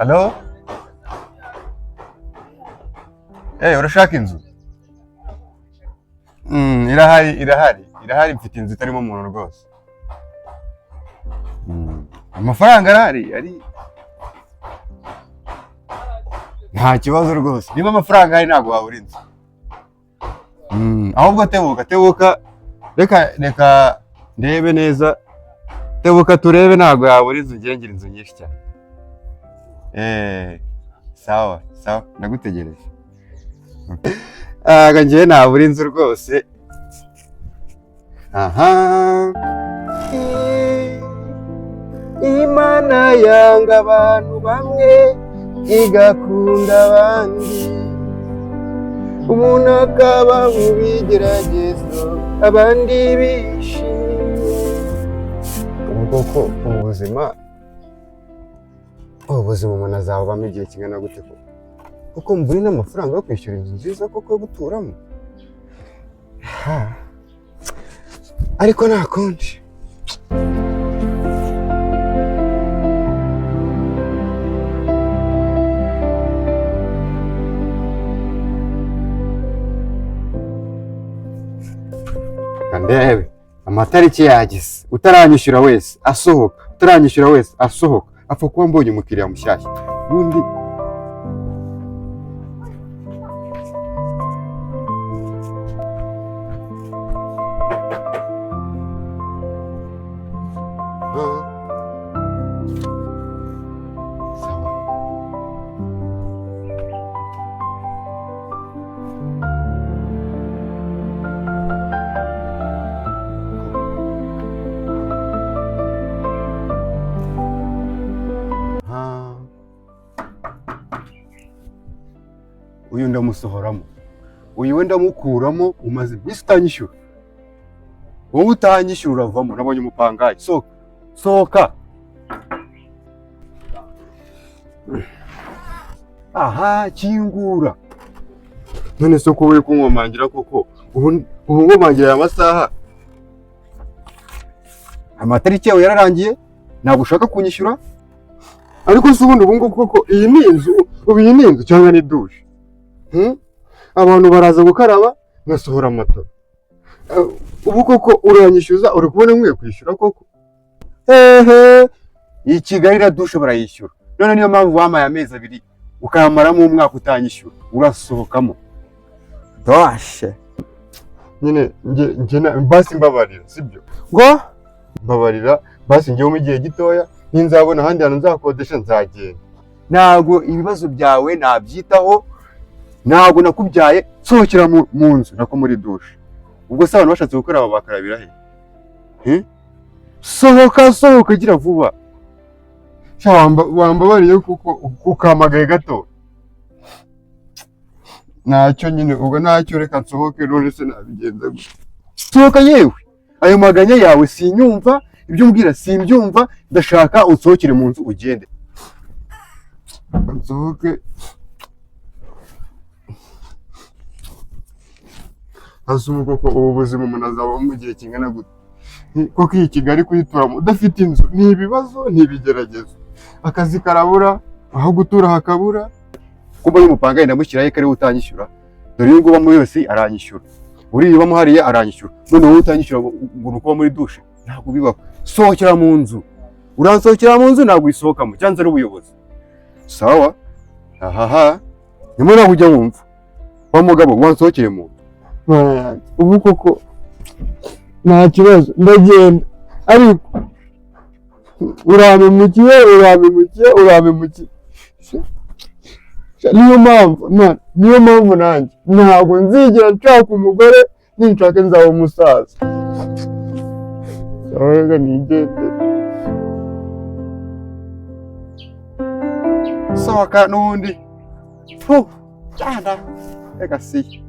Halo? Urashaka inzu? Irahari mfite inzu itarimo umuntu rwose. Amafaranga arahari, nta kibazo rwose. Niba amafaranga ari ntabwo wabura inzu. Ahubwo tebuka, reka ndebe neza. Tebuka turebe, ntabwo yabura inzu, ngira inzu nyinshi cyane. Sawa, ndagutegereje. Ngiye nabura inzu rwose. Imana yanga abantu bamwe igakunda abandi, umuntu akaba mu bigeragezo abandi bishimye. Koko ubuzima umuntu azabamo igihe kingana gute kuko mburi n'amafaranga yo kwishyura inzu nziza koko yo guturamo? Ariko nta kundi. Kandebe amatariki yageze, utaranyishyura wese asohoka, apfa kuba mbonye umukiriya mushyashya. Bundi uyu ndamusohoramo, uyu we ndamukuramo. Umaze iminsi utanyishyura, wowe utanyishyura uravamo. Nabonye umupangayi. Sohoka. Kingura. None se ko uri kunkomangira koko? Ubu nkomangira aya masaha. Amatariki yawe yararangiye, ntabwo ushaka kunyishyura. Ariko se ubundi ubu koko iyi ni inzu cyangwa ni dushe? Abantu baraza gukaraba ngasohora amato. Ubu koko uranyishyuza, uri kubona nkwiye kwishyura koko? Iyi Kigali na dushe barayishyura. None niyo mpamvu wamaye amezi 2 ukayamaramo umwaka utanyishyura, urasohokamo. Doshe nyine basi mbabarira, sibyo? Ngo mbabarira basi, ngiye mu gihe gitoya, ninzabona ahandi hantu nzakodesha nzagenda. Ntabwo ibibazo byawe nabyitaho, ntabwo nakubyaye. Sohokera mu nzu nako muri dushe. Ubwo se abantu bashatse gukaraba bakarabira he? Sohoka gira vuba. Wambabariye kuko ukamagaye gato. Ntacyo nyine, ubwo ntacyo, reka nsohoke. None se nabigenza gute? Sohoka yewe, ayo maganya yawe sinyumva, ibyo mbwira simbyumva. Ndashaka unsohokere mu nzu ugende. Nsohoke. Asumu koko ubu buzima umuntu azaba mu gihe kingana gute? Koko iyi Kigali kuyituramo udafite inzu ni ibibazo, ntibigeragezo. Akazi karabura, aho gutura hakabura. Kuba y'umupangayi ndamushyiraho kare utanyishyura. Dore iyo ngubamo yose aranyishyura, uriya ubamo hariya aranyishyura. None wowe utanyishyura ngo nuko muri dushe, ntabwo bibaho. Sohokera mu nzu. Uransohokera mu nzu, ntabwo isohokamo, cyanze ari ubuyobozi. Sawa? Nyuma naho ujya wumva wa mugabo wansohokere mu nzu. Ubu koko nta kibazo, ndagenda. Ariko urampemukiye. Niyo mpamvu nanjye ntabwo nzigera nshaka umugore, ninshaka nzaba umusaza. Reka nigendere. Sohoka n'undi. Cyanda. Reka si.